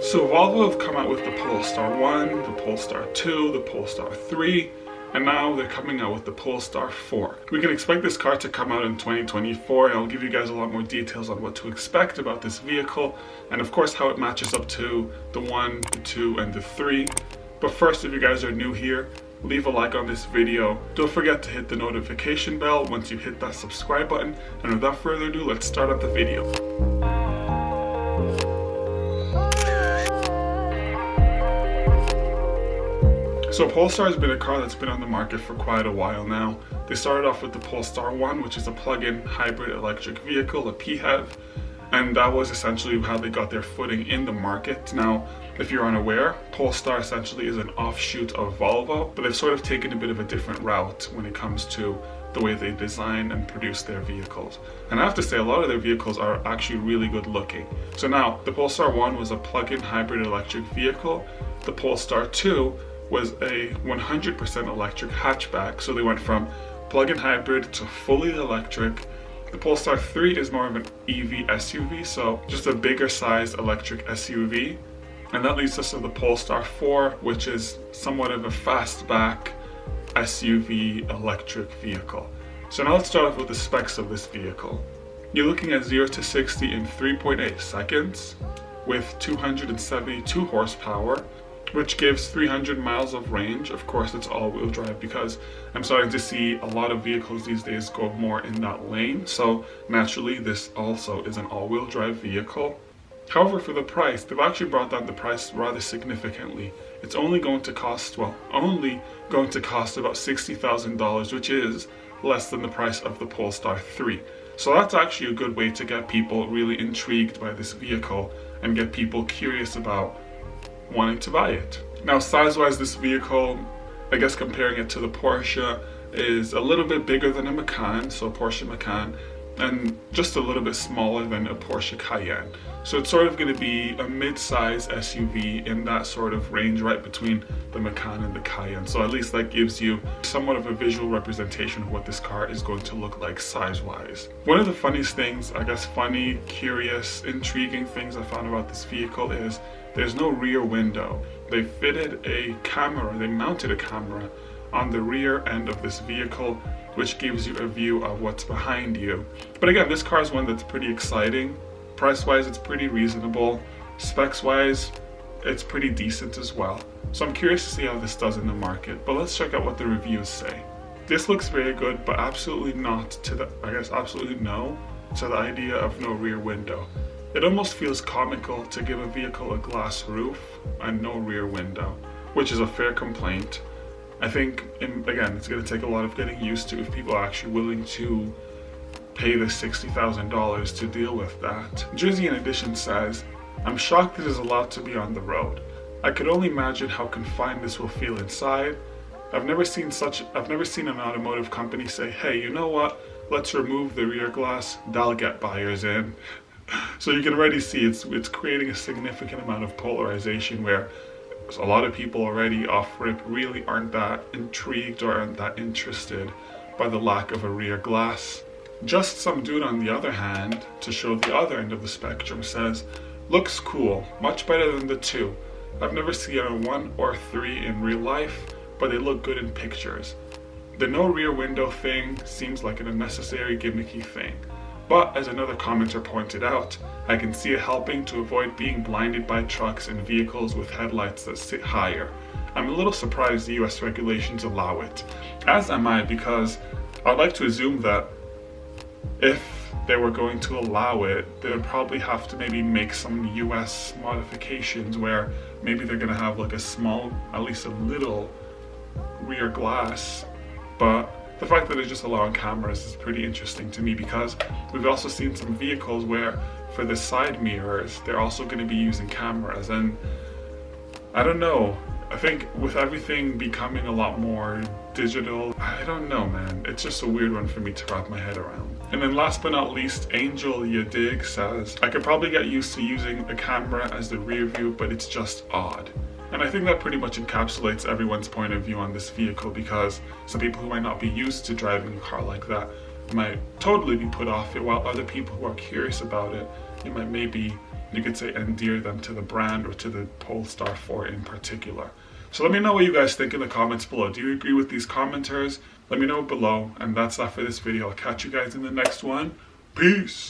So Volvo have come out with the Polestar 1, the Polestar 2, the Polestar 3, and now they're coming out with the Polestar 4. We can expect this car to come out in 2024, and I'll give you guys a lot more details on what to expect about this vehicle, and of course how it matches up to the 1, the 2, and the 3. But first, if you guys are new here, leave a like on this video. Don't forget to hit the notification bell once you hit that subscribe button, and without further ado, let's start up the video. So Polestar has been a car that's been on the market for quite a while now. They started off with the Polestar 1, which is a plug-in hybrid electric vehicle, a PHEV, and that was essentially how they got their footing in the market. Now, if you're unaware, Polestar essentially is an offshoot of Volvo, but they've sort of taken a bit of a different route when it comes to the way they design and produce their vehicles. And I have to say, a lot of their vehicles are actually really good looking. So now, the Polestar 1 was a plug-in hybrid electric vehicle. The Polestar 2 was a 100% electric hatchback, so they went from plug-in hybrid to fully electric. The Polestar 3 is more of an EV SUV, so just a bigger size electric SUV. And that leads us to the Polestar 4, which is somewhat of a fastback SUV electric vehicle. So now let's start off with the specs of this vehicle. You're looking at 0 to 60 in 3.8 seconds with 272 horsepower, which gives 300 miles of range. Of course, it's all-wheel drive because I'm starting to see a lot of vehicles these days go more in that lane. So naturally, this also is an all-wheel drive vehicle. However, for the price, they've actually brought down the price rather significantly. It's only going to cost about $60,000, which is less than the price of the Polestar 3. So that's actually a good way to get people really intrigued by this vehicle and get people curious about wanting to buy it. Now, size-wise, this vehicle, I guess comparing it to the Porsche, is a little bit bigger than a Macan, so Porsche Macan, and just a little bit smaller than a Porsche Cayenne. So it's sort of going to be a mid-size SUV in that sort of range right between the Macan and the Cayenne. So at least that gives you somewhat of a visual representation of what this car is going to look like size-wise. One of the funniest things, I guess funny, curious, intriguing things I found about this vehicle is there's no rear window. They fitted a camera, they mounted a camera on the rear end of this vehicle, which gives you a view of what's behind you. But again, this car is one that's pretty exciting. Price-wise, it's pretty reasonable. Specs-wise, it's pretty decent as well. So I'm curious to see how this does in the market, but let's check out what the reviews say. This looks very good, but absolutely not to the, absolutely no to the idea of no rear window. It almost feels comical to give a vehicle a glass roof and no rear window, which is a fair complaint. I think, again, it's going to take a lot of getting used to if people are actually willing to pay the $60,000 to deal with that. Jersey in addition says, "I'm shocked this is allowed to be on the road. I could only imagine how confined this will feel inside. I've never seen an automotive company say, hey, you know what? Let's remove the rear glass. That'll get buyers in." So you can already see it's creating a significant amount of polarization where a lot of people already off rip really aren't that intrigued or aren't that interested by the lack of a rear glass. Just Some Dude, on the other hand, to show the other end of the spectrum, says, "Looks cool, much better than the 2. I've never seen a 1 or 3 in real life, but they look good in pictures. The no rear window thing seems like an unnecessary gimmicky thing. But as another commenter pointed out, I can see it helping to avoid being blinded by trucks and vehicles with headlights that sit higher. I'm a little surprised the US regulations allow it." As am I, because I'd like to assume that if they were going to allow it, they would probably have to maybe make some US modifications where maybe they're going to have like a small, at least a little rear glass. But the fact that they're just allowing cameras is pretty interesting to me, because we've also seen some vehicles where for the side mirrors, they're also going to be using cameras. And I don't know, I think with everything becoming a lot more digital, I don't know, man. It's just a weird one for me to wrap my head around. And then last but not least, Angel Yadig says, "I could probably get used to using a camera as the rear view, but it's just odd." And I think that pretty much encapsulates everyone's point of view on this vehicle, because some people who might not be used to driving a car like that might totally be put off it, while other people who are curious about it, it might maybe you could say endear them to the brand or to the Polestar 4 in particular. So let me know what you guys think in the comments below. Do you agree with these commenters? Let me know below. And that's that for this video. I'll catch you guys in the next one. Peace.